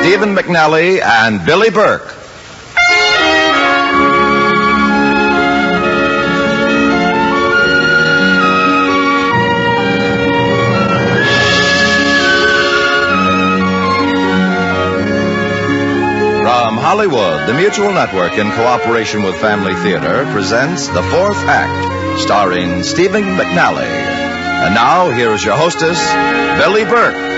Stephen McNally and Billy Burke. From Hollywood, the Mutual Network, in cooperation with Family Theater, presents The Fourth Act, starring Stephen McNally. And now, here is your hostess, Billy Burke.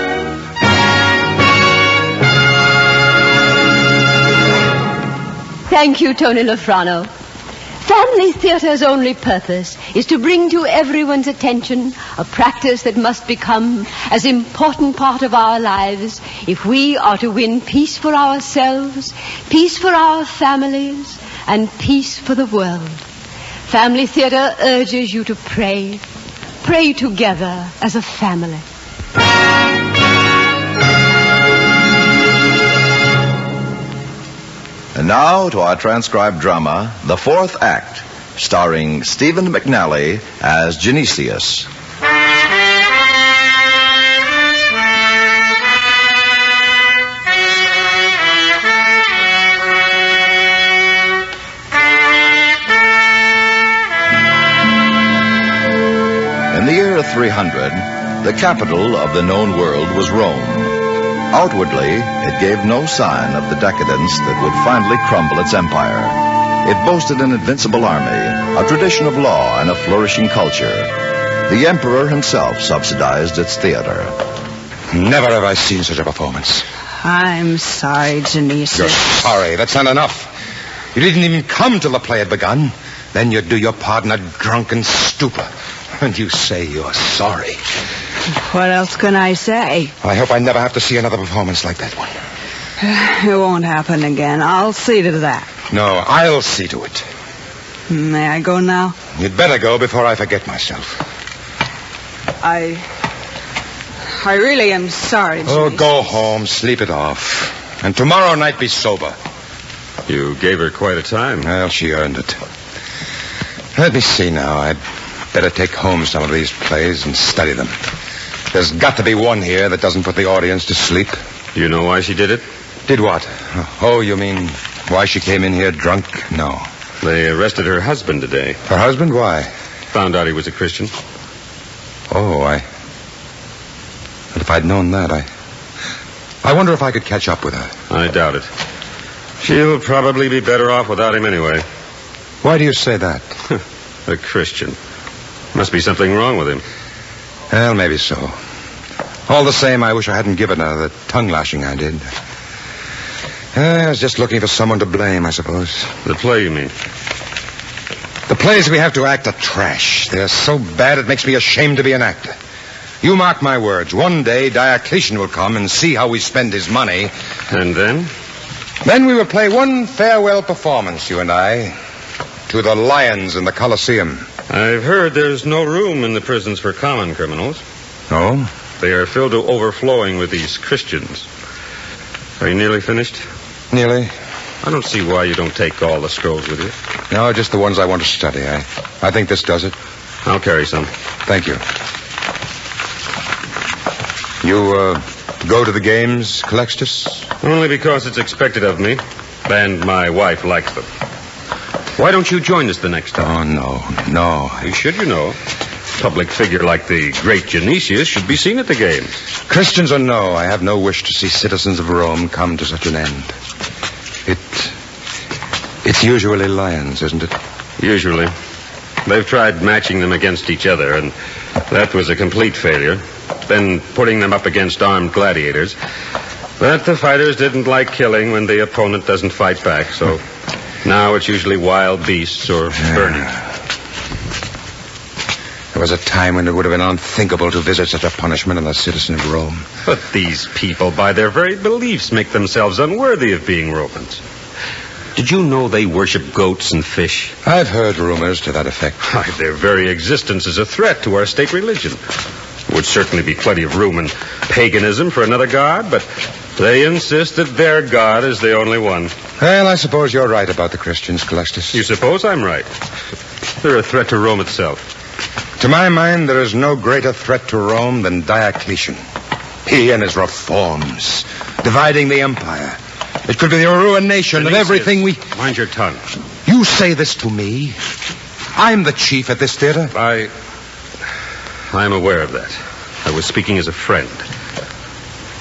Thank you, Tony Lofrano. Family Theater's only purpose is to bring to everyone's attention a practice that must become as important part of our lives if we are to win peace for ourselves, peace for our families, and peace for the world. Family Theater urges you to pray. Pray together as a family. And now to our transcribed drama, The Fourth Act, starring Stephen McNally as Genesius. In the year 300, the capital of the known world was Rome. Outwardly, it gave no sign of the decadence that would finally crumble its empire. It boasted an invincible army, a tradition of law, and a flourishing culture. The emperor himself subsidized its theater. Never have I seen such a performance. I'm sorry, Genesius. You're sorry. That's not enough. You didn't even come till the play had begun. Then you do your part in a drunken stupor. And you say you're sorry. What else can I say? I hope I never have to see another performance like that one. It won't happen again. I'll see to that. No, I'll see to it. May I go now? You'd better go before I forget myself. I really am sorry, Oh, Genesius. go home, sleep it off. And tomorrow night be sober. You gave her quite a time. Well, she earned it. Let me see now. I'd better take home some of these plays and study them. There's got to be one here that doesn't put the audience to sleep. You know why she did it? Did what? Oh, you mean why she came in here drunk? No. They arrested her husband today. Her husband? Why? Found out he was a Christian. Oh, But if I'd known that, I wonder if I could catch up with her. I doubt it. She'll probably be better off without him anyway. Why do you say that? A Christian. Must be something wrong with him. Well, maybe so. All the same, I wish I hadn't given her the tongue lashing I did. I was just looking for someone to blame, I suppose. The play, you mean? The plays we have to act are trash. They're so bad it makes me ashamed to be an actor. You mark my words. One day, Diocletian will come and see how we spend his money. And then? Then we will play one farewell performance, you and I, to the lions in the Colosseum. I've heard there's no room in the prisons for common criminals. Oh? They are filled to overflowing with these Christians. Are you nearly finished? Nearly. I don't see why you don't take all the scrolls with you. No, just the ones I want to study. I think this does it. I'll carry some. Thank you. You, go to the games, Calixtus? Only because it's expected of me, and my wife likes them. Why don't you join us the next time? Oh, no. You should, you know. A public figure like the great Genesius should be seen at the games. Christians or no, I have no wish to see citizens of Rome come to such an end. It's usually lions, isn't it? Usually. They've tried matching them against each other, and that was a complete failure. Then putting them up against armed gladiators. But the fighters didn't like killing when the opponent doesn't fight back, so now it's usually wild beasts or burning. There was a time when it would have been unthinkable to visit such a punishment on a citizen of Rome. But these people, by their very beliefs, make themselves unworthy of being Romans. Did you know they worship goats and fish? I've heard rumors to that effect. Why, their very existence is a threat to our state religion. Would certainly be plenty of room in paganism for another god, but they insist that their god is the only one. Well, I suppose you're right about the Christians, Calixtus. You suppose I'm right? They're a threat to Rome itself. To my mind, there is no greater threat to Rome than Diocletian. He and his reforms, dividing the empire. It could be the ruination of everything we... Mind your tongue. You say this to me? I'm the chief at this theater. I'm aware of that. I was speaking as a friend.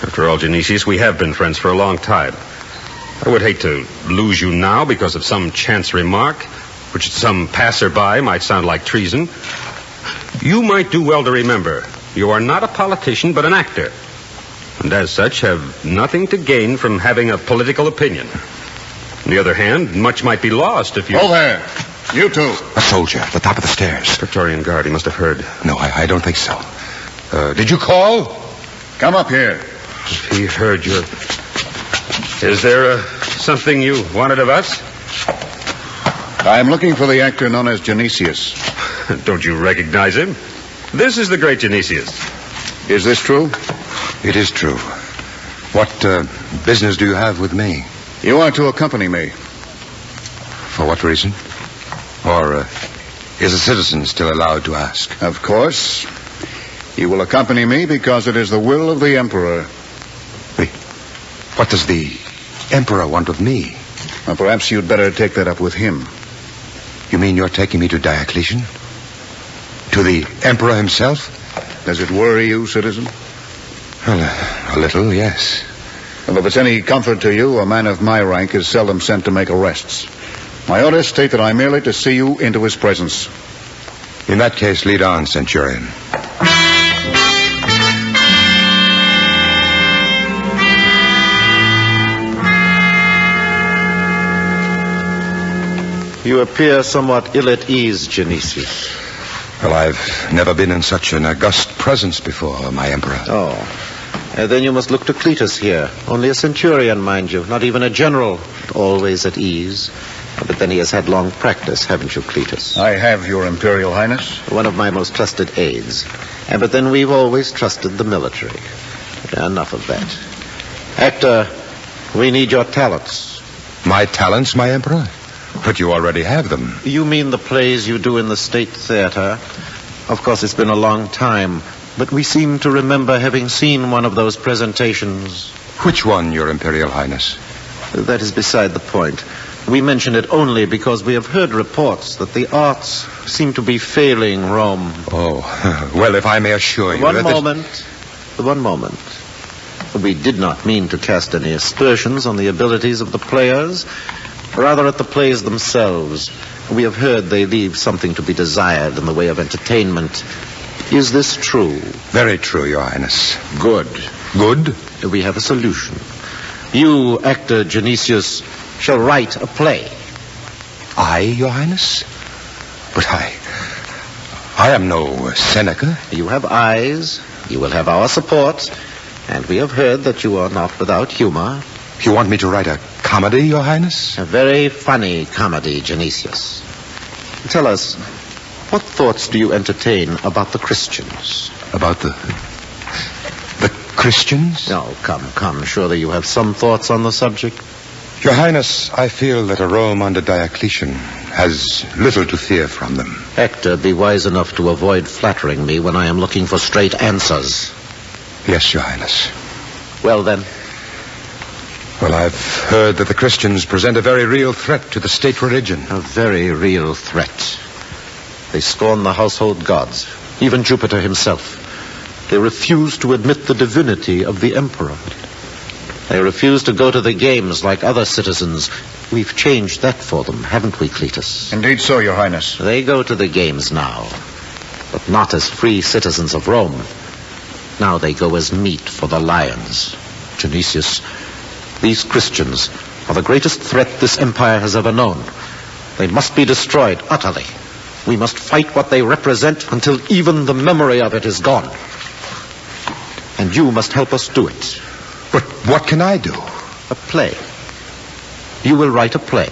After all, Genesius, we have been friends for a long time. I would hate to lose you now because of some chance remark, which to some passerby might sound like treason. You might do well to remember, you are not a politician, but an actor. And as such, have nothing to gain from having a political opinion. On the other hand, much might be lost if you... Oh, there. You two. A soldier at the top of the stairs. Praetorian Guard, he must have heard. No, I don't think so. Did you call? Come up here. He heard you. Is there something you wanted of us? I'm looking for the actor known as Genesius. Don't you recognize him? This is the great Genesius. Is this true? It is true. What business do you have with me? You are to accompany me. For what reason? Or is a citizen still allowed to ask? Of course. You will accompany me because it is the will of the Emperor. What does the Emperor want of me? Well, perhaps you'd better take that up with him. You mean you're taking me to Diocletian? To the Emperor himself? Does it worry you, citizen? Well, a little, yes. Well, if it's any comfort to you, a man of my rank is seldom sent to make arrests. My orders state that I'm merely to see you into his presence. In that case, lead on, Centurion. You appear somewhat ill at ease, Genesius. Well, I've never been in such an august presence before, my Emperor. Oh. Then you must look to Cletus here. Only a centurion, mind you. Not even a general. Always at ease. But then he has had long practice, haven't you, Cletus? I have, Your Imperial Highness. One of my most trusted aides. But then we've always trusted the military. Enough of that. Actor, we need your talents. My talents, my Emperor? But you already have them. You mean the plays you do in the State Theater? Of course, it's been a long time, but we seem to remember having seen one of those presentations. Which one, Your Imperial Highness? That is beside the point. We mention it only because we have heard reports that the arts seem to be failing Rome. Oh, well, if I may assure you One moment. We did not mean to cast any aspersions on the abilities of the players. Rather at the plays themselves. We have heard they leave something to be desired in the way of entertainment. Is this true? Very true, Your Highness. Good. Good? We have a solution. You, actor Genesius, shall write a play. I, Your Highness? But I am no Seneca. You have eyes. You will have our support. And we have heard that you are not without humor. You want me to write a comedy, Your Highness? A very funny comedy, Genesius. Tell us, what thoughts do you entertain about the Christians? About the Christians? No, come. Surely you have some thoughts on the subject. Your Highness, I feel that a Rome under Diocletian has little to fear from them. Actor, be wise enough to avoid flattering me when I am looking for straight answers. Yes, Your Highness. Well, then. Well, I've heard that the Christians present a very real threat to the state religion. A very real threat. They scorn the household gods, even Jupiter himself. They refuse to admit the divinity of the emperor. They refuse to go to the games like other citizens. We've changed that for them, haven't we, Cletus? Indeed so, Your Highness. They go to the games now, but not as free citizens of Rome. Now they go as meat for the lions. Genesius, these Christians are the greatest threat this empire has ever known. They must be destroyed utterly. We must fight what they represent until even the memory of it is gone. And you must help us do it. But what can I do? A play. You will write a play.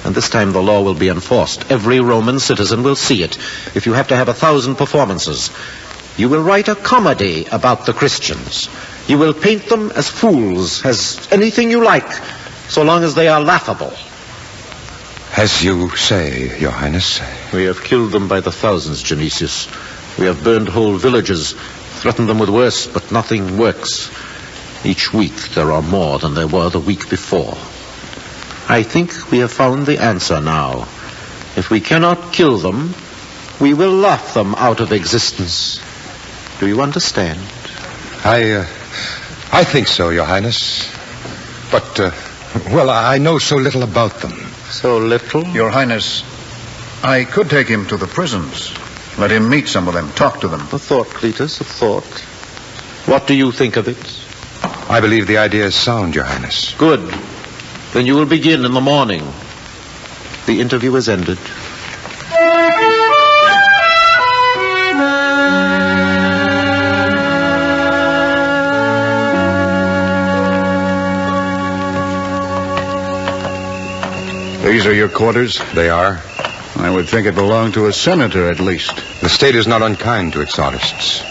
And this time the law will be enforced. Every Roman citizen will see it. If you have to have 1,000 performances, you will write a comedy about the Christians. You will paint them as fools, as anything you like, so long as they are laughable. As you say, Your Highness. We have killed them by the thousands, Genesius. We have burned whole villages, threaten them with worse, but nothing works. Each week there are more than there were the week before. I think we have found the answer now. If we cannot kill them, we will laugh them out of existence. Do you understand? I think so, Your Highness. But, I know so little about them. So little? Your Highness, I could take him to the prisons. Let him meet some of them, talk to them. A thought, Cletus, a thought. What do you think of it? I believe the idea is sound, Your Highness. Good. Then you will begin in the morning. The interview is ended. These are your quarters? They are. I would think it belonged to a senator, at least. The state is not unkind to exorcists.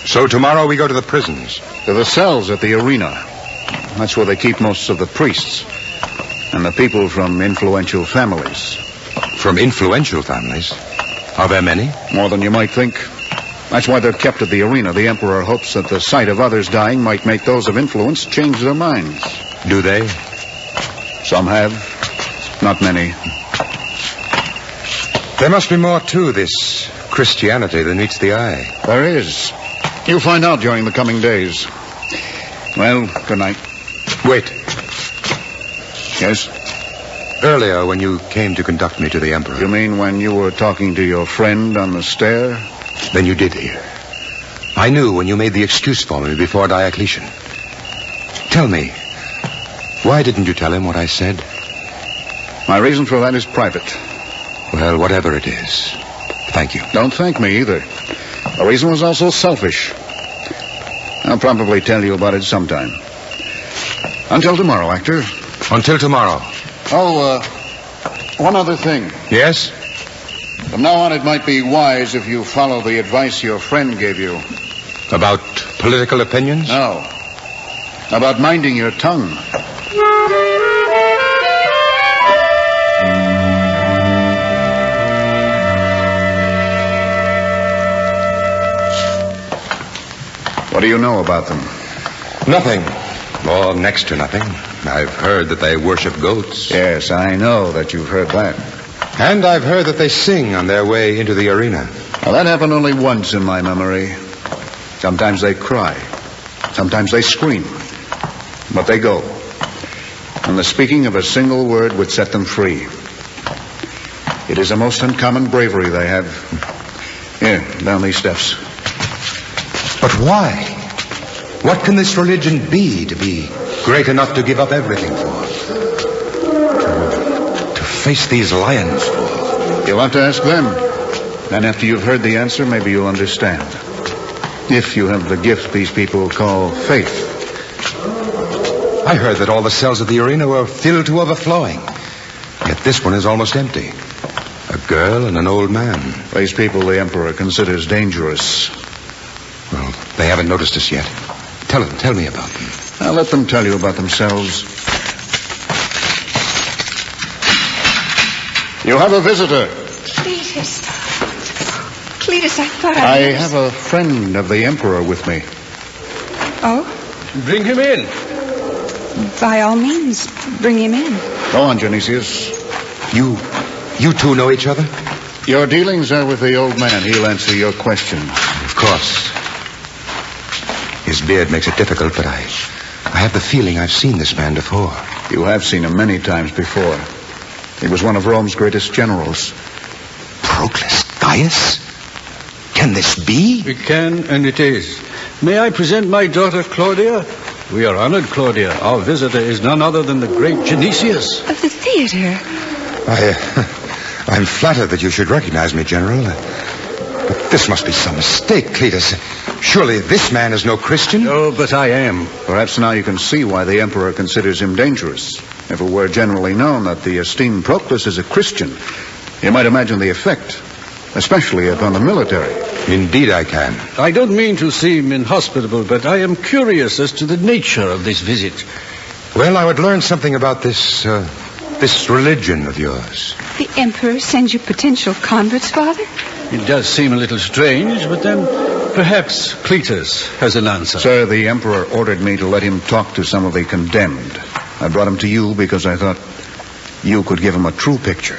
So tomorrow we go to the prisons. To the cells at the arena. That's where they keep most of the priests. And the people from influential families. From influential families? Are there many? More than you might think. That's why they're kept at the arena. The Emperor hopes that the sight of others dying might make those of influence change their minds. Do they? Some have. Not many. There must be more to this Christianity than meets the eye. There is. You'll find out during the coming days. Well, good night. Wait. Yes? Earlier, when you came to conduct me to the Emperor... You mean when you were talking to your friend on the stair? Then you did hear. I knew when you made the excuse for me before Diocletian. Tell me, why didn't you tell him what I said? My reason for that is private. Well, whatever it is, thank you. Don't thank me either. The reason was also selfish. I'll probably tell you about it sometime. Until tomorrow, Actor. Until tomorrow. Oh, one other thing. Yes? From now on, it might be wise if you follow the advice your friend gave you. About political opinions? No. About minding your tongue. What do you know about them? Nothing. Or next to nothing. I've heard that they worship goats. Yes, I know that you've heard that. And I've heard that they sing on their way into the arena. Well, that happened only once in my memory. Sometimes they cry. Sometimes they scream. But they go. And the speaking of a single word would set them free. It is a most uncommon bravery they have. Here, down these steps. But why? What can this religion be to be great enough to give up everything for? To face these lions for? You'll have to ask them. And after you've heard the answer, maybe you'll understand. If you have the gift these people call faith. I heard that all the cells of the arena were filled to overflowing. Yet this one is almost empty. A girl and an old man. These people the Emperor considers dangerous. Well, they haven't noticed us yet. Tell me about them. I'll let them tell you about themselves. You have a visitor. Cletus, I thought I have a friend of the Emperor with me. Oh? Bring him in. By all means, bring him in. Go on, Genesius. You two know each other? Your dealings are with the old man. He'll answer your questions. Of course. His beard makes it difficult, but I have the feeling I've seen this man before. You have seen him many times before. He was one of Rome's greatest generals. Proclus Gaius? Can this be? It can, and it is. May I present my daughter, Claudia? We are honored, Claudia. Our visitor is none other than the great Genesius. Of the theater. I'm flattered that you should recognize me, General. But this must be some mistake, Cletus. Surely this man is no Christian? Oh, but I am. Perhaps now you can see why the Emperor considers him dangerous. If it were generally known that the esteemed Proclus is a Christian, you might imagine the effect, especially upon the military. Indeed I can. I don't mean to seem inhospitable, but I am curious as to the nature of this visit. Well, I would learn something about this religion of yours. The Emperor sends you potential converts, Father? It does seem a little strange, but then Perhaps Cletus has an answer. Sir, the Emperor ordered me to let him talk to some of the condemned. I brought him to you because I thought you could give him a true picture.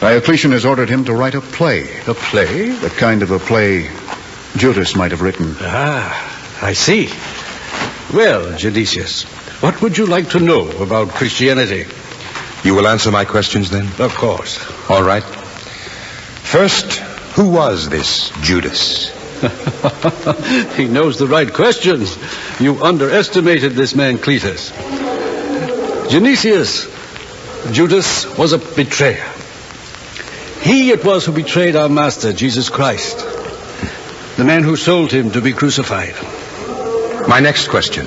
Diocletian has ordered him to write a play. A play? The kind of a play Judas might have written. Ah, I see. Well, Genesius, what would you like to know about Christianity? You will answer my questions then? Of course. All right. First, who was this Judas? He knows the right questions. You underestimated this man, Cletus. Genesius, Judas was a betrayer. He it was who betrayed our Master, Jesus Christ, the man who sold him to be crucified. My next question.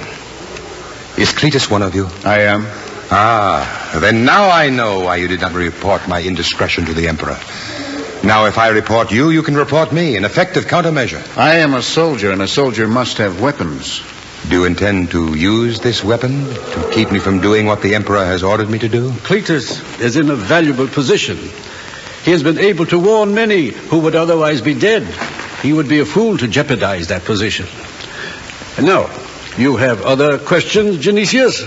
Is Cletus one of you? I am. Ah, then now I know why you did not report my indiscretion to the Emperor. Now, if I report you, you can report me, an effective countermeasure. I am a soldier, and a soldier must have weapons. Do you intend to use this weapon to keep me from doing what the Emperor has ordered me to do? Cletus is in a valuable position. He has been able to warn many who would otherwise be dead. He would be a fool to jeopardize that position. And now, you have other questions, Genesius?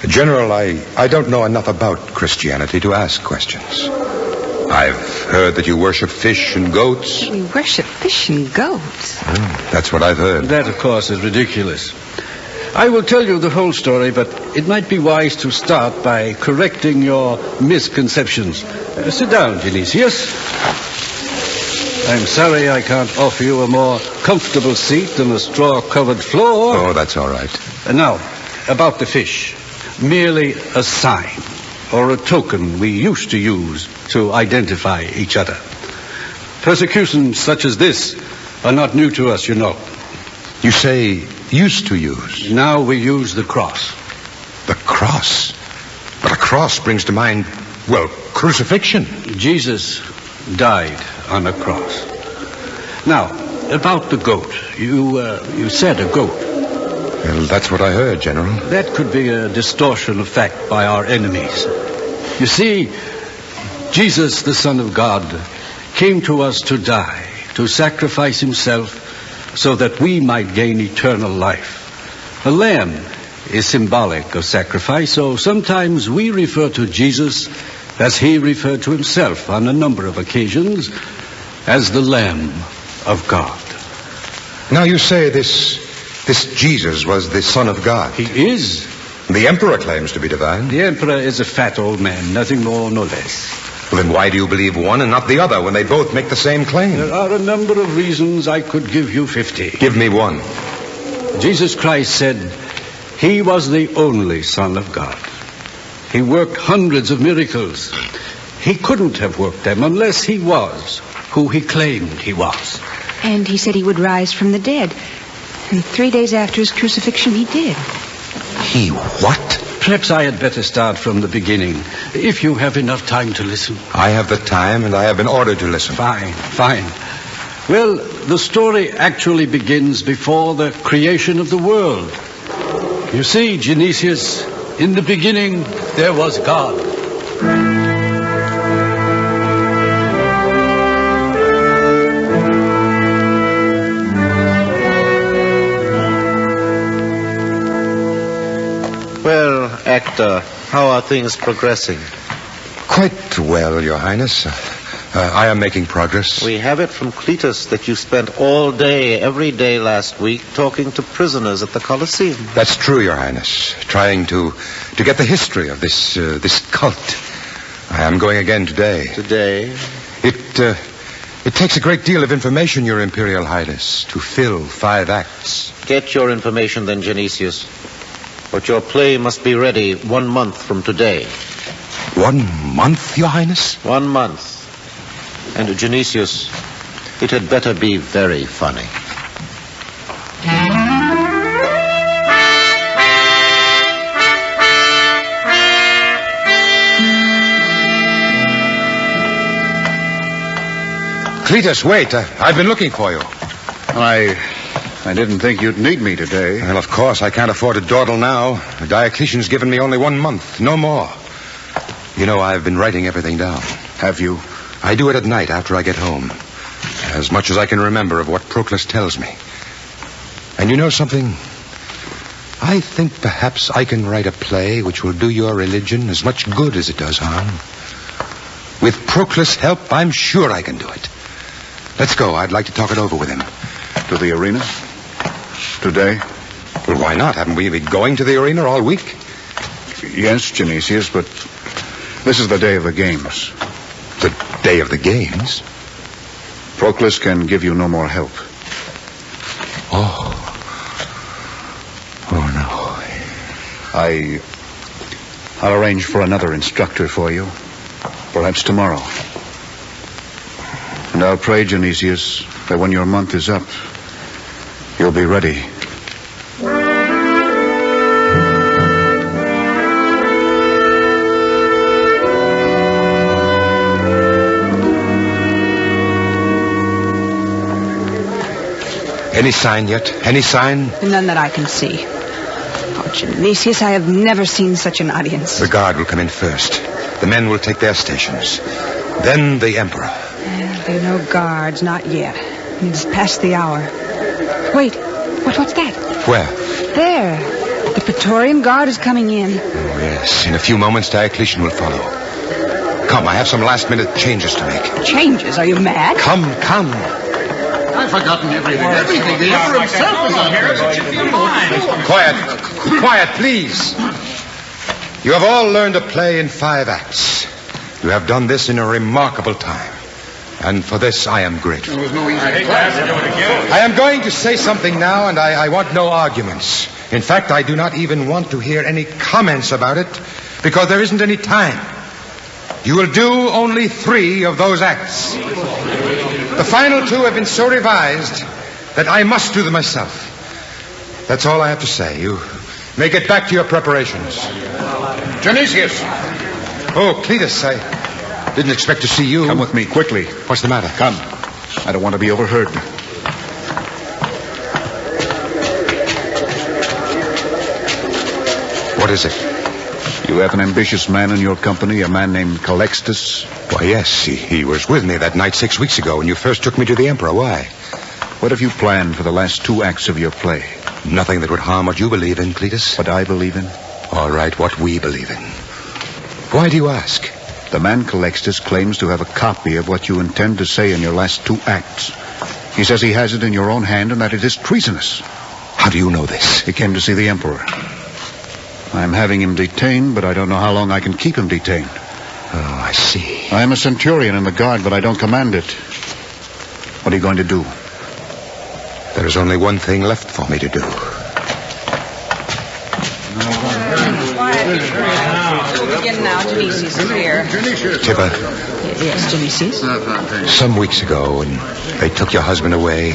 General, I don't know enough about Christianity to ask questions. I've heard that you worship fish and goats. We worship fish and goats. That's what I've heard. That, of course, is ridiculous. I will tell you the whole story, but it might be wise to start by correcting your misconceptions. Sit down, Genesius. I'm sorry I can't offer you a more comfortable seat than a straw-covered floor. Oh, that's all right. Now, about the fish. Merely a sign or a token we used to use to identify each other. Persecutions such as this are not new to us, you know. You say used to use? Now we use the cross. The cross? But a cross brings to mind, well, crucifixion. Jesus died on a cross. Now, about the goat. You said a goat. Well, that's what I heard, General. That could be a distortion of fact by our enemies. You see, Jesus, the Son of God, came to us to die, to sacrifice himself so that we might gain eternal life. A lamb is symbolic of sacrifice, so sometimes we refer to Jesus as he referred to himself on a number of occasions as the Lamb of God. Now you say this Jesus was the Son of God. He is. The Emperor claims to be divine. The Emperor is a fat old man, nothing more nor less. Well, then why do you believe one and not the other when they both make the same claim? There are a number of reasons. I could give you 50. Give me one. Jesus Christ said he was the only Son of God. He worked hundreds of miracles. He couldn't have worked them unless he was who he claimed he was. And he said he would rise from the dead. And 3 days after his crucifixion, he did. He what? Perhaps I had better start from the beginning, if you have enough time to listen. I have the time, and I have been ordered to listen. Fine. Well, the story actually begins before the creation of the world. You see, Genesius, in the beginning, there was God. Well, Actor, how are things progressing? Quite well, Your Highness. I am making progress. We have it from Cletus that you spent all day, every day last week, talking to prisoners at the Colosseum. That's true, Your Highness. Trying to get the history of this cult. I am going again today. Today? It takes a great deal of information, Your Imperial Highness, to fill 5 acts. Get your information then, Genesius. But your play must be ready 1 month from today. 1 month, Your Highness? 1 month. And Genesius, it had better be very funny. Cletus, wait. I've been looking for you. I didn't think you'd need me today. Well, of course, I can't afford to dawdle now. Diocletian's given me only 1 month, no more. You know, I've been writing everything down. Have you? I do it at night after I get home. as much as I can remember of what Proclus tells me. And you know something? I think perhaps I can write a play which will do your religion as much good as it does harm. With Proclus' help, I'm sure I can do it. Let's go. I'd like to talk it over with him. To the arena? Today? Well, why not? Haven't we been going to the arena all week? Yes, Genesius, but this is the day of the games. The day of the games? Proclus can give you no more help. Oh. Oh, no. I'll arrange for another instructor for you. Perhaps tomorrow. And I'll pray, Genesius, that when your month is up, you'll be ready. Any sign yet? Any sign? None that I can see. Oh, Genesius, I have never seen such an audience. The guard will come in first. The men will take their stations. Then the emperor. There are no guards, not yet. It's past the hour. Wait, what's that? Where? There. The Praetorian Guard is coming in. Oh, yes. In a few moments, Diocletian will follow. Come, I have some last-minute changes to make. Changes? Are you mad? Come. I've forgotten everything. Everything. The emperor himself is on here. Quiet, please. You have all learned to play in 5 acts. You have done this in a remarkable time. And for this, I am grateful. There was no easy class to do it again. I am going to say something now, and I want no arguments. In fact, I do not even want to hear any comments about it, because there isn't any time. You will do only 3 of those acts. The final 2 have been so revised that I must do them myself. That's all I have to say. You may get back to your preparations. Genesius! Oh, Cletus, I didn't expect to see you. Come with me, quickly. What's the matter? Come. I don't want to be overheard. What is it? You have an ambitious man in your company, a man named Calixtus. Why, yes, he was with me that night 6 weeks ago when you first took me to the emperor. Why? What have you planned for the last 2 acts of your play? Nothing that would harm what you believe in, Cletus. What I believe in? All right, what we believe in. Why do you ask? The man Calixtus claims to have a copy of what you intend to say in your last 2 acts. He says he has it in your own hand and that it is treasonous. How do you know this? He came to see the emperor. I'm having him detained, but I don't know how long I can keep him detained. Oh, I see. I am a centurion in the guard, but I don't command it. What are you going to do? There is only one thing left for me to do. We'll begin now. Genesius is here. Tippa, Yes, Genesius. some weeks ago, when they took your husband away,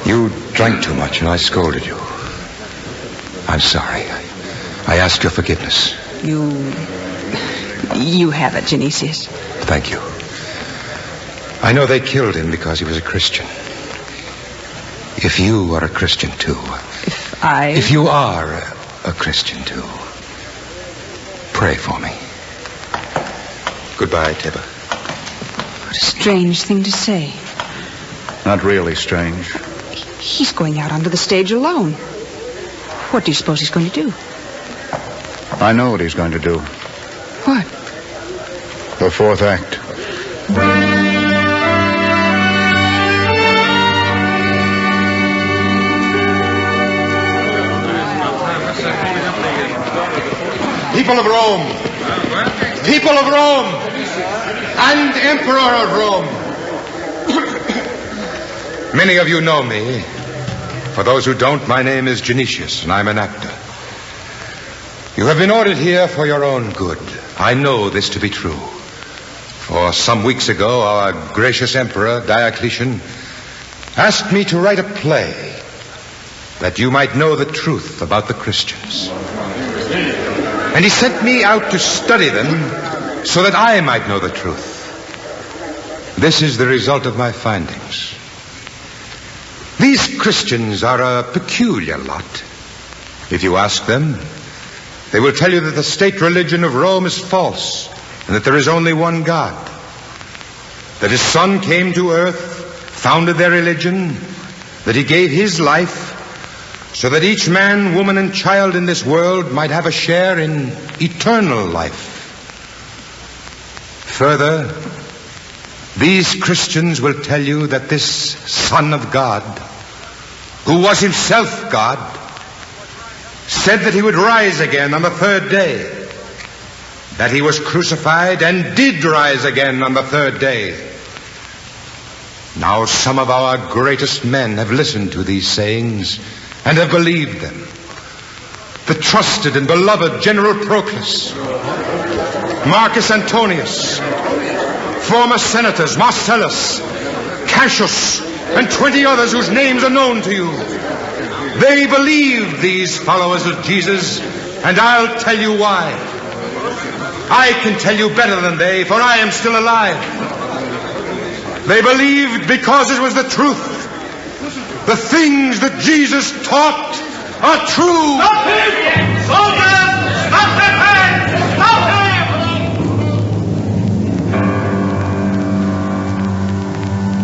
you drank too much and I scolded you. I'm sorry. I ask your forgiveness. You have it, Genesius. Thank you. I know they killed him because he was a Christian. If you are a Christian, too. If you are a Christian, too. Pray for me. Goodbye, Tippa. What a strange thing to say. Not really strange. He's going out onto the stage alone. What do you suppose he's going to do? I know what he's going to do. What? The 4th act. People of Rome. People of Rome. And Emperor of Rome. Many of you know me. For those who don't, my name is Genesius, and I'm an actor. You have been ordered here for your own good. I know this to be true. For some weeks ago, our gracious emperor, Diocletian, asked me to write a play that you might know the truth about the Christians. And he sent me out to study them so that I might know the truth. This is the result of my findings. These Christians are a peculiar lot. If you ask them, they will tell you that the state religion of Rome is false and that there is only one God. That his Son came to earth founded their religion, that he gave his life so that each man, woman, and child in this world might have a share in eternal life. Further, these Christians will tell you that this Son of God, who was himself God, said that he would rise again on the third day, that he was crucified and did rise again on the third day. Now some of our greatest men have listened to these sayings and have believed them. The trusted and beloved General Proclus, Marcus Antonius, former senators Marcellus, Cassius, and 20 others whose names are known to you. They believed, these followers of Jesus, and I'll tell you why. I can tell you better than they, for I am still alive. They believed because it was the truth. The things that Jesus taught are true. Stop him! Soldiers! Stop that man! Stop him!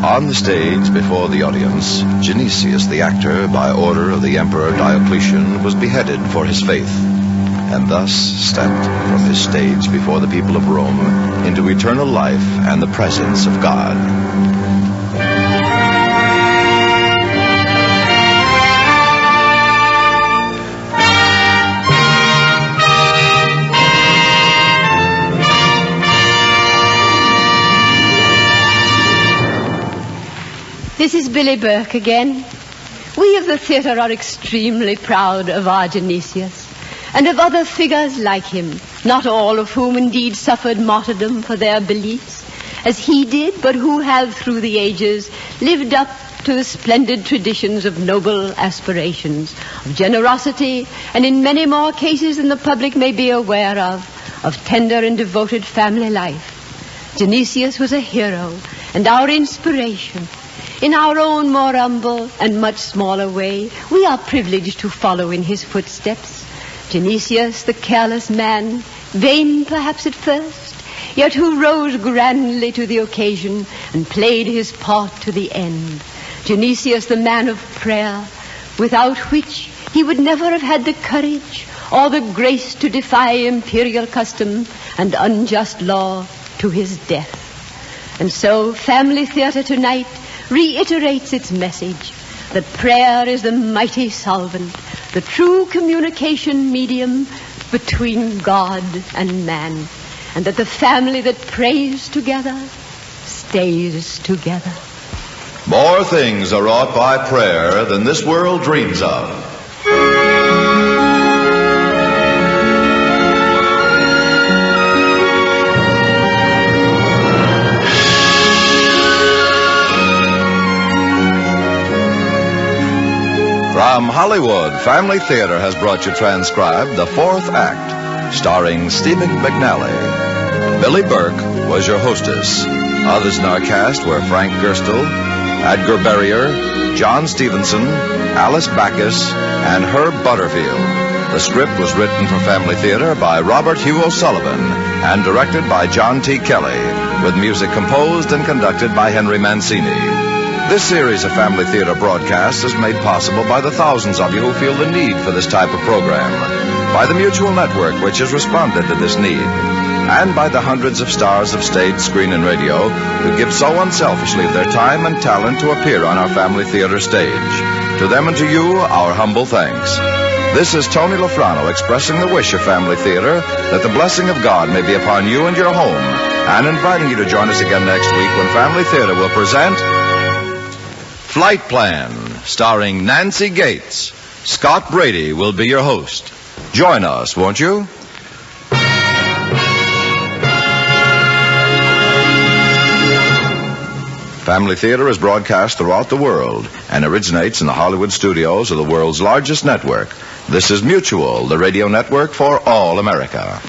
On the stage before the audience, Genesius the actor, by order of the Emperor Diocletian, was beheaded for his faith, and thus stepped from his stage before the people of Rome into eternal life and the presence of God. This is Billy Burke again. We of the theatre are extremely proud of our Genesius and of other figures like him, not all of whom indeed suffered martyrdom for their beliefs, as he did, but who have through the ages lived up to the splendid traditions of noble aspirations, of generosity, and in many more cases than the public may be aware of tender and devoted family life. Genesius was a hero and our inspiration. In our own more humble and much smaller way, we are privileged to follow in his footsteps. Genesius, the careless man, vain perhaps at first, yet who rose grandly to the occasion and played his part to the end. Genesius, the man of prayer, without which he would never have had the courage or the grace to defy imperial custom and unjust law to his death. And so, Family Theatre tonight reiterates its message that prayer is the mighty solvent, the true communication medium between God and man, and that the family that prays together stays together. More things are wrought by prayer than this world dreams of. From Hollywood, Family Theatre has brought you transcribed the fourth act, starring Stephen McNally. Billy Burke was your hostess. Others in our cast were Frank Gerstle, Edgar Berrier, John Stevenson, Alice Backus, and Herb Butterfield. The script was written for Family Theatre by Robert Hugh O'Sullivan and directed by John T. Kelly, with music composed and conducted by Henry Mancini. This series of Family Theatre broadcasts is made possible by the thousands of you who feel the need for this type of program, by the Mutual Network, which has responded to this need, and by the hundreds of stars of stage, screen, and radio who give so unselfishly of their time and talent to appear on our Family Theatre stage. To them and to you, our humble thanks. This is Tony Lofrano expressing the wish of Family Theatre that the blessing of God may be upon you and your home, and inviting you to join us again next week when Family Theatre will present Flight Plan, starring Nancy Gates. Scott Brady will be your host. Join us, won't you? Family Theatre is broadcast throughout the world and originates in the Hollywood studios of the world's largest network. This is Mutual, the radio network for all America.